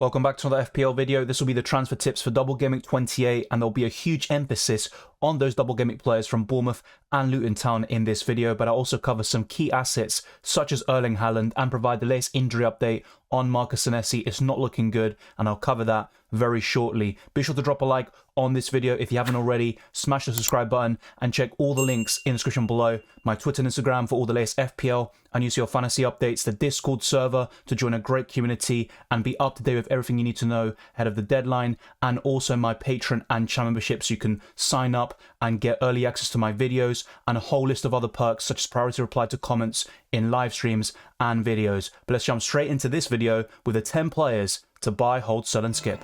Welcome back to another FPL video. This will be the transfer tips for Double Gameweek 28, and there'll be a huge emphasis on those Double Gameweek players from Bournemouth and Luton Town in this video, but I'll also cover some key assets such as Erling Haaland and provide the latest injury update on Senesi. It's not looking good, and I'll cover that very shortly. Be sure to drop a like on this video if you haven't already, smash the subscribe button, and check all the links in the description below. My Twitter and Instagram for all the latest FPL and UCL fantasy updates, the Discord server to join a great community and be up to date with everything you need to know ahead of the deadline, and also my Patreon and channel membership so you can sign up and get early access to my videos and a whole list of other perks such as priority reply to comments in live streams and videos. But let's jump straight into this video with the 10 players to buy, hold, sell and skip.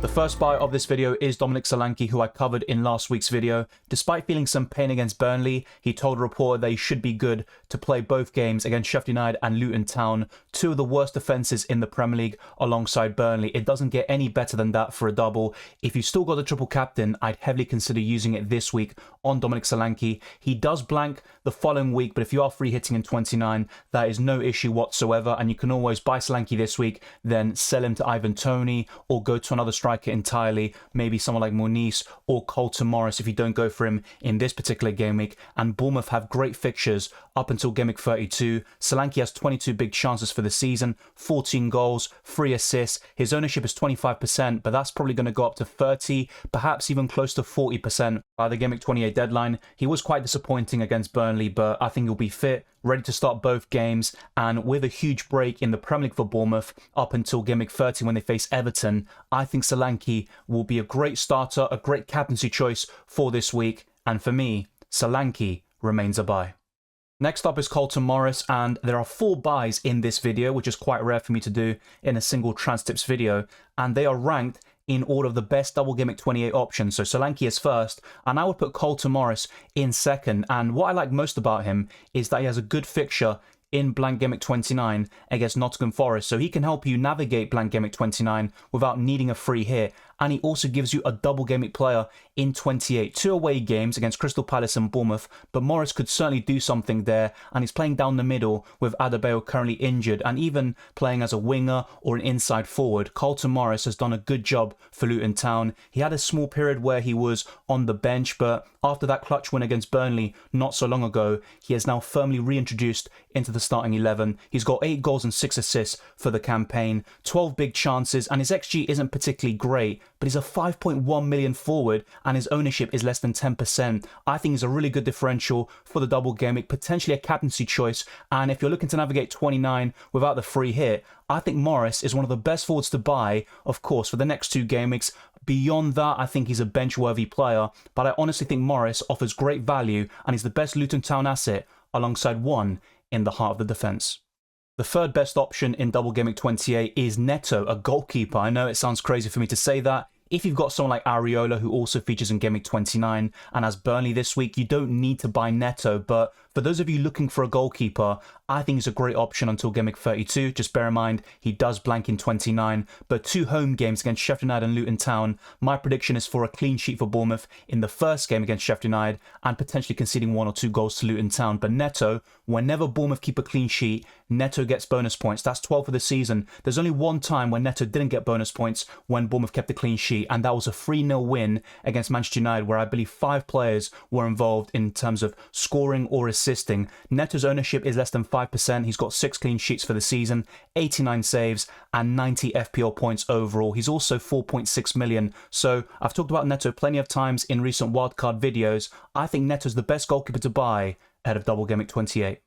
The first buy of this video is Dominic Solanke, who I covered in last week's video. Despite feeling some pain against Burnley, he told a reporter that he should be good to play both games against Sheffield United and Luton Town, two of the worst defences in the Premier League alongside Burnley. It doesn't get any better than that for a double. If you still got the triple captain, I'd heavily consider using it this week on Dominic Solanke. He does blank the following week, but if you are free hitting in 29, that is no issue whatsoever, and you can always buy Solanke this week, then sell him to Ivan Toney or go to another striker entirely, maybe someone like Muniz or Colton Morris if you don't go for him in this particular game week. And Bournemouth have great fixtures up until game week 32. Solanke has 22 big chances for the season, 14 goals, 3 assists. His ownership is 25%, but that's probably going to go up to 30, perhaps even close to 40% by the game week 28 deadline. He was quite disappointing against Burnley, but I think he'll be fit, ready to start both games, and with a huge break in the Premier League for Bournemouth up until game week 30 when they face Everton, I think Solanke will be a great starter, a great captaincy choice for this week, and for me, Solanke remains a buy. Next up is Colton Morris, and there are 4 buys in this video, which is quite rare for me to do in a single trans tips video, and they are ranked in order of the best Double Gameweek 28 options. So Solanke is first, and I would put Colton Morris in second. And what I like most about him is that he has a good fixture in blank Gameweek 29 against Nottingham Forest, so he can help you navigate blank Gameweek 29 without needing a free hit. And he also gives you a double Gameweek player in 28, 2 away games against Crystal Palace and Bournemouth, but Morris could certainly do something there, and he's playing down the middle with Adebayo currently injured, and even playing as a winger or an inside forward. Colton Morris has done a good job for Luton Town. He had a small period where he was on the bench, but after that clutch win against Burnley not so long ago, he is now firmly reintroduced into the starting 11. He's got 8 goals and 6 assists for the campaign, 12 big chances, and his XG isn't particularly great, but he's a 5.1 million forward and his ownership is less than 10%. I think he's a really good differential for the double game week, potentially a captaincy choice, and if you're looking to navigate 29 without the free hit, I think Morris is one of the best forwards to buy, of course, for the next 2 game weeks. Beyond that, I think he's a bench-worthy player, but I honestly think Morris offers great value and he's the best Luton Town asset alongside one in the heart of the defence. The third best option in Double Gameweek 28 is Neto, a goalkeeper. I know it sounds crazy for me to say that. If you've got someone like Areola, who also features in Game Week 29 and has Burnley this week, you don't need to buy Neto. But for those of you looking for a goalkeeper, I think he's a great option until Game Week 32. Just bear in mind, he does blank in 29. But 2 home games against Sheffield United and Luton Town, my prediction is for a clean sheet for Bournemouth in the first game against Sheffield United and potentially conceding 1 or 2 goals to Luton Town. But Neto, whenever Bournemouth keep a clean sheet, Neto gets bonus points. That's 12 for the season. There's only one time when Neto didn't get bonus points when Bournemouth kept a clean sheet, and that was a 3-0 win against Manchester United, where I believe 5 players were involved in terms of scoring or assisting. Neto's ownership is less than 5%. He's got 6 clean sheets for the season, 89 saves, and 90 FPL points overall. He's also 4.6 million. So I've talked about Neto plenty of times in recent wildcard videos. I think Neto's the best goalkeeper to buy ahead of Double Gameweek 28.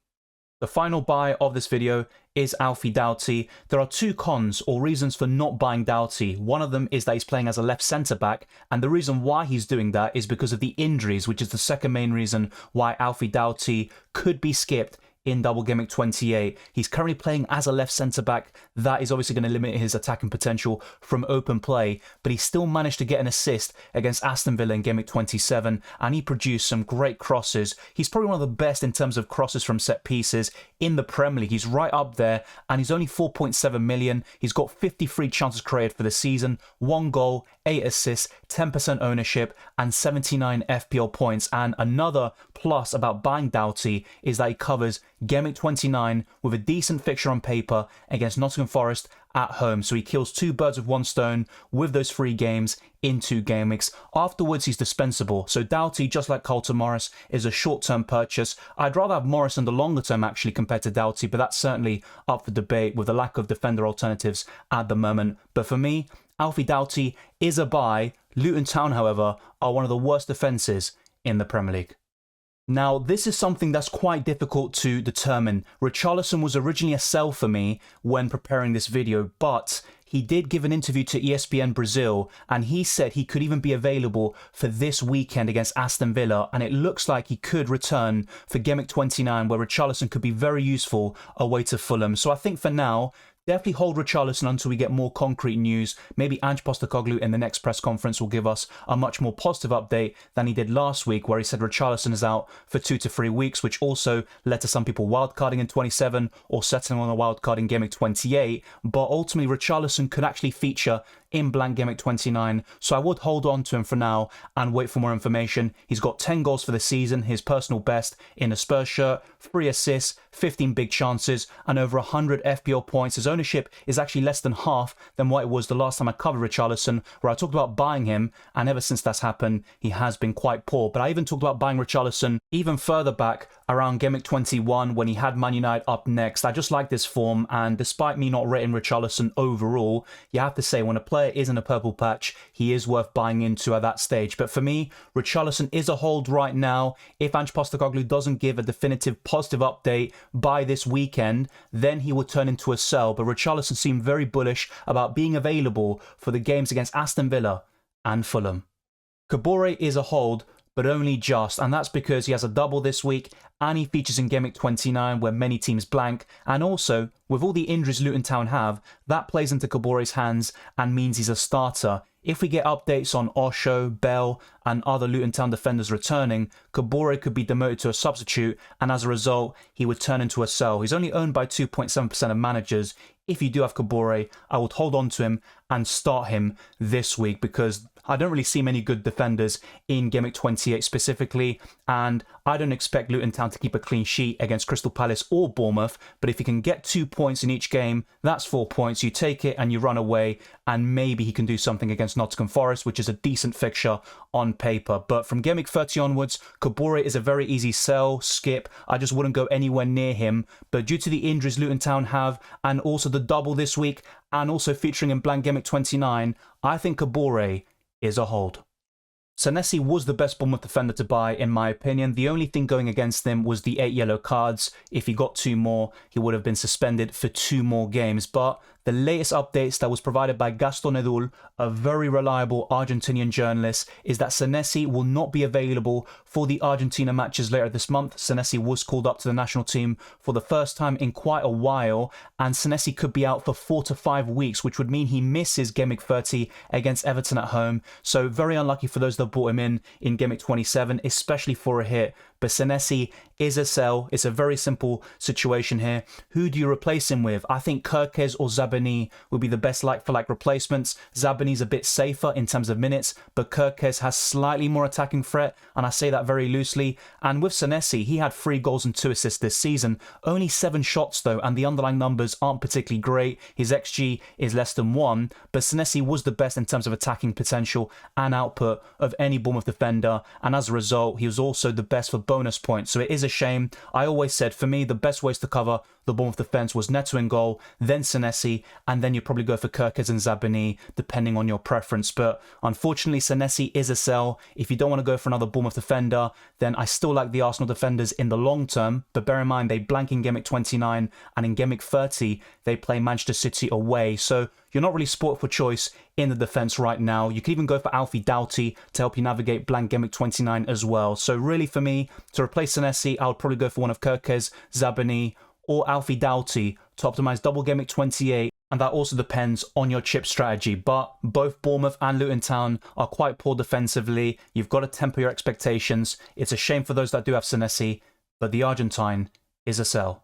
The final buy of this video is Alfie Doughty. There are 2 cons or reasons for not buying Doughty. One of them is that he's playing as a left centre-back, and the reason why he's doing that is because of the injuries, which is the second main reason why Alfie Doughty could be skipped in Double Gameweek 28. He's currently playing as a left centre-back. That is obviously going to limit his attacking potential from open play, but he still managed to get an assist against Aston Villa in Game Week 27, and he produced some great crosses. He's probably one of the best in terms of crosses from set pieces in the Premier League. He's right up there, and he's only 4.7 million. He's got 53 chances created for the season, 1 goal, 8 assists, 10% ownership, and 79 FPL points. And another plus about buying Doughty is that he covers Game Week 29 with a decent fixture on paper against Nottingham Forest at home. So he kills two birds with one stone with those 3 games in 2 game weeks. Afterwards, he's dispensable. So Doughty, just like Carlton Morris, is a short-term purchase. I'd rather have Morris in the longer term actually compared to Doughty, but that's certainly up for debate with the lack of defender alternatives at the moment. But for me, Alfie Doughty is a buy. Luton Town, however, are one of the worst defences in the Premier League. Now, this is something that's quite difficult to determine. Richarlison was originally a sell for me when preparing this video, but he did give an interview to ESPN Brazil, and he said he could even be available for this weekend against Aston Villa, and it looks like he could return for Game Week 29, where Richarlison could be very useful away to Fulham. So I think for now, definitely hold Richarlison until we get more concrete news. Maybe Ange Postecoglou in the next press conference will give us a much more positive update than he did last week, where he said Richarlison is out for 2 to 3 weeks, which also led to some people wildcarding in 27 or settling on a wildcard in Game Week 28. But ultimately, Richarlison could actually feature in blank Game Week 29, so I would hold on to him for now and wait for more information. He's got 10 goals for the season, his personal best in a Spurs shirt, 3 assists, 15 big chances, and over 100 FPL points. His ownership is actually less than half than what it was the last time I covered Richarlison, where I talked about buying him, and ever since that's happened, he has been quite poor. But I even talked about buying Richarlison even further back around Game Week 21 when he had Man United up next. I just like this form, and despite me not rating Richarlison overall, you have to say when a player is in a purple patch, he is worth buying into at that stage. But for me, Richarlison is a hold right now. If Ange Postecoglou doesn't give a definitive positive update by this weekend, then he will turn into a sell. But Richarlison seemed very bullish about being available for the games against Aston Villa and Fulham. Kabore is a hold, but only just, and that's because he has a double this week and he features in Game Week 29 where many teams blank, and also with all the injuries Luton Town have, that plays into Kabore's hands and means he's a starter. If we get updates on Osho, Bell and other Luton Town defenders returning, Kabore could be demoted to a substitute, and as a result he would turn into a sell. He's only owned by 2.7% of managers. If you do have Kabore, I would hold on to him and start him this week, because I don't really see many good defenders in Game Week 28 specifically, and I don't expect Luton Town to keep a clean sheet against Crystal Palace or Bournemouth, but if you can get 2 points in each game, that's 4 points. You take it and you run away, and maybe he can do something against Nottingham Forest, which is a decent fixture on paper. But from Game Week 30 onwards, Kabore is a very easy sell, skip. I just wouldn't go anywhere near him, but due to the injuries Luton Town have, and also the double this week, and also featuring in blank Game Week 29, I think Kabore is a hold. Senesi was the best Bournemouth defender to buy, in my opinion. The only thing going against him was the 8 yellow cards. If he got 2 more, he would have been suspended for 2 more games. But the latest updates that was provided by Gaston Edul, a very reliable Argentinian journalist, is that Senesi will not be available for the Argentina matches later this month. Senesi was called up to the national team for the first time in quite a while, and Senesi could be out for 4 to 5 weeks, which would mean he misses Game Week 30 against Everton at home. So very unlucky for those that bought him in Game Week 27, especially for a hit. But Senesi is a sell. It's a very simple situation here. Who do you replace him with? I think Kirkes or Zabani would be the best like-for-like replacements. Zabani's a bit safer in terms of minutes, but Kirkes has slightly more attacking threat, and I say that very loosely. And with Senesi, he had 3 goals and 2 assists this season. Only 7 shots though, and the underlying numbers aren't particularly great. His XG is less than 1, but Senesi was the best in terms of attacking potential and output of any Bournemouth defender, and as a result, he was also the best for bonus points. So it is a shame. I always said, for me, the best ways to cover the Bournemouth defence was Neto in goal, then Senesi, and then you probably go for Kirkes and Zabani, depending on your preference. But unfortunately, Senesi is a sell. If you don't want to go for another Bournemouth defender, then I still like the Arsenal defenders in the long term. But bear in mind, they blank in Game Week 29, and in Game Week 30, they play Manchester City away. So you're not really sport for choice in the defence right now. You can even go for Alfie Doughty to help you navigate blank Game Week 29 as well. So really for me, to replace Senesi, I would probably go for one of Kirkes, Zabani, or Alfie Doughty to optimise double Game Week 28. And that also depends on your chip strategy. But both Bournemouth and Luton Town are quite poor defensively. You've got to temper your expectations. It's a shame for those that do have Senesi, but the Argentine is a sell.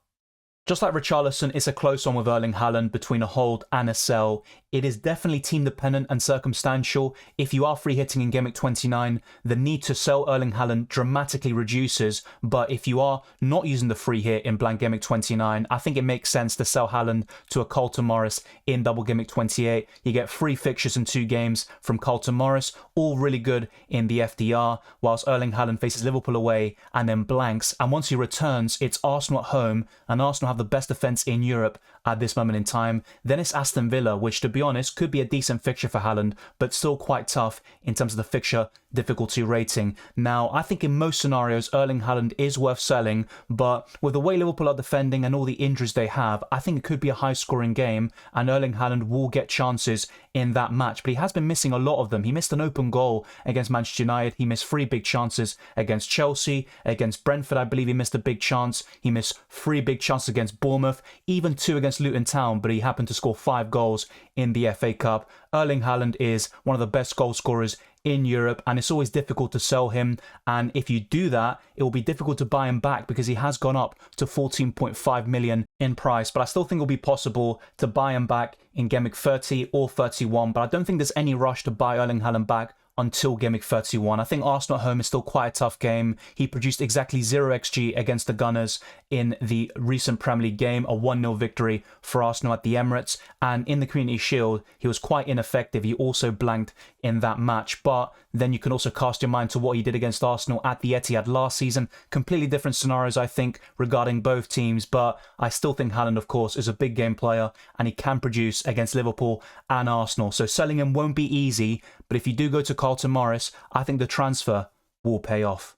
Just like Richarlison, it's a close one with Erling Haaland between a hold and a sell It is definitely team dependent and circumstantial. If you are free hitting in Game Week 29, the need to sell Erling Haaland dramatically reduces. But if you are not using the free hit in blank Game Week 29, I think it makes sense to sell Haaland to a Carlton Morris in Double Game Week 28. You get free fixtures in 2 games from Carlton Morris, all really good in the FDR, whilst Erling Haaland faces Liverpool away and then blanks. And once he returns, it's Arsenal at home, and Arsenal have the best defence in Europe at this moment in time. Then it's Aston Villa, which to be honest could be a decent fixture for Haaland, but still quite tough in terms of the fixture difficulty rating. Now, I think in most scenarios Erling Haaland is worth selling, but with the way Liverpool are defending and all the injuries they have, I think it could be a high scoring game and Erling Haaland will get chances in that match, but he has been missing a lot of them. He missed an open goal against Manchester United, he missed 3 big chances against Chelsea, against Brentford I believe he missed a big chance, he missed 3 big chances against Bournemouth, even 2 against Luton Town, but he happened to score 5 goals in the FA Cup. Erling Haaland is one of the best goal scorers in Europe, and it's always difficult to sell him, and if you do that, it will be difficult to buy him back because he has gone up to 14.5 million in price. But I still think it will be possible to buy him back in Game Week 30 or 31, but I don't think there's any rush to buy Erling Haaland back until Game Week 31. I think Arsenal at home is still quite a tough game. He produced exactly 0 XG against the Gunners in the recent Premier League game, a 1-0 victory for Arsenal at the Emirates, and in the Community Shield he was quite ineffective. He also blanked in that match, but then you can also cast your mind to what he did against Arsenal at the Etihad last season. Completely different scenarios I think regarding both teams, but I still think Haaland of course is a big game player and he can produce against Liverpool and Arsenal, so selling him won't be easy, but if you do go to Carlton Morris, I think the transfer will pay off.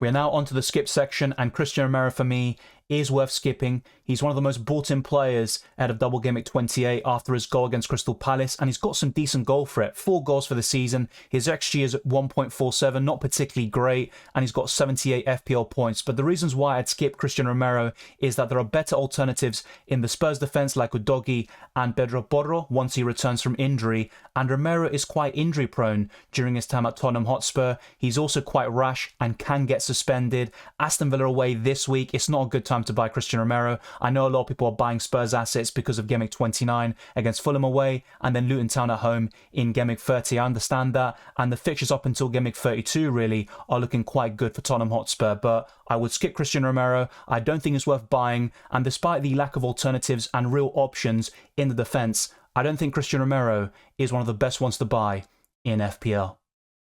We're now onto the skip section, and Christian Romero for me is worth skipping. He's one of the most bought-in players out of Double Game Week 28 after his goal against Crystal Palace, and he's got some decent goal threat. 4 goals for the season. His XG is at 1.47, not particularly great, and he's got 78 FPL points. But the reasons why I'd skip Christian Romero is that there are better alternatives in the Spurs defence like Udogie and Pedro Porro once he returns from injury, and Romero is quite injury-prone during his time at Tottenham Hotspur. He's also quite rash and can get suspended. Aston Villa away this week. It's not a good time to buy Christian Romero. I know a lot of people are buying Spurs assets because of Game Week 29 against Fulham away and then Luton Town at home in Game Week 30. I understand that, and the fixtures up until Game Week 32 really are looking quite good for Tottenham Hotspur, but I would skip Christian Romero. I don't think it's worth buying, and despite the lack of alternatives and real options in the defence, I don't think Christian Romero is one of the best ones to buy in FPL.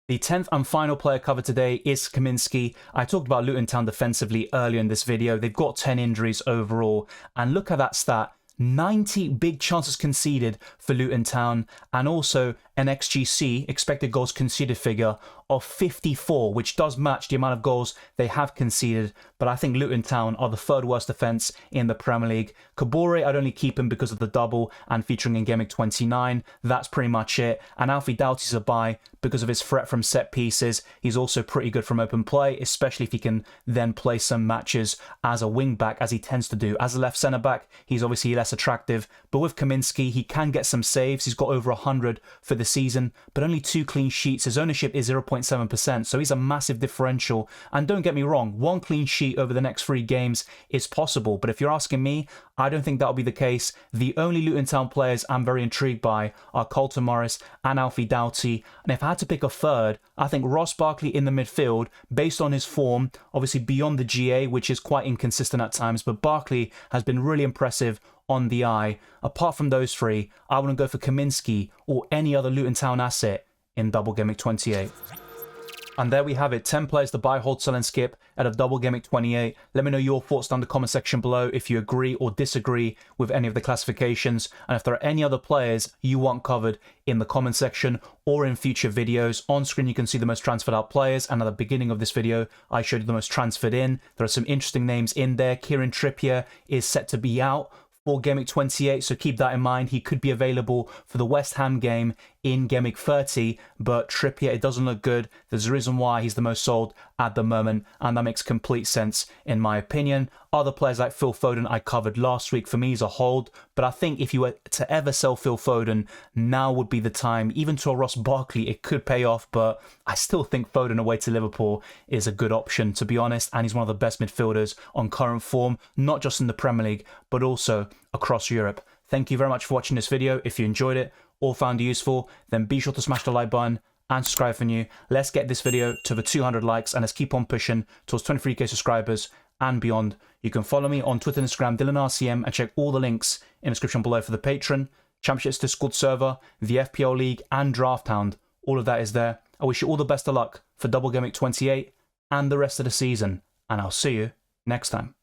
The 10th and final player covered today is Kaminski. I talked about Luton Town defensively earlier in this video. They've got 10 injuries overall, and look at that stat. 90 big chances conceded for Luton Town, and also an XGC, expected goals conceded figure, of 54, which does match the amount of goals they have conceded, but I think Luton Town are the 3rd worst defence in the Premier League. Kabore, I'd only keep him because of the double and featuring in Game Week 29. That's pretty much it. And Alfie Doughty's a buy because of his threat from set pieces. He's also pretty good from open play, especially if he can then play some matches as a wing back, as he tends to do. As a left centre back, he's obviously less attractive, but with Kaminski, he can get some saves. He's got over 100 for the season, but only 2 clean sheets. His ownership is 0.7%, so he's a massive differential. And don't get me wrong, 1 clean sheet over the next 3 games is possible, but if you're asking me, I don't think that'll be the case. The only Luton Town players I'm very intrigued by are Carlton Morris and Alfie Doughty, and if I had to pick a 3rd, I think Ross Barkley in the midfield, based on his form, obviously beyond the GA, which is quite inconsistent at times, but Barkley has been really impressive on the eye. Apart from those 3, I wouldn't go for Kaminski or any other Luton Town asset in Double Game Week 28. And there we have it, 10 players to buy, hold, sell and skip out of Double Game Week 28. Let me know your thoughts down in the comment section below if you agree or disagree with any of the classifications, and if there are any other players you want covered in the comment section or in future videos. On screen you can see the most transferred out players, and at the beginning of this video I showed you the most transferred in. There are some interesting names in there. Kieran Trippier is set to be out for Game Week 28, so keep that in mind. He could be available for the West Ham game in Game Week 30, but Trippier, it doesn't look good. There's a reason why he's the most sold at the moment, and that makes complete sense in my opinion. Other players like Phil Foden I covered last week. For me, he's a hold, but I think if you were to ever sell Phil Foden, now would be the time. Even to a Ross Barkley, it could pay off, but I still think Foden away to Liverpool is a good option, to be honest, and he's one of the best midfielders on current form, not just in the Premier League, but also across Europe. Thank you very much for watching this video. If you enjoyed it or found it useful, then be sure to smash the like button and subscribe for new. Let's get this video to the 200 likes and let's keep on pushing towards 23k subscribers and beyond. You can follow me on Twitter and Instagram, DylanRCM, and check all the links in the description below for the Patreon, Championships Discord server, the FPL League, and Draft Hound. All of that is there. I wish you all the best of luck for Double Gameweek 28 and the rest of the season, and I'll see you next time.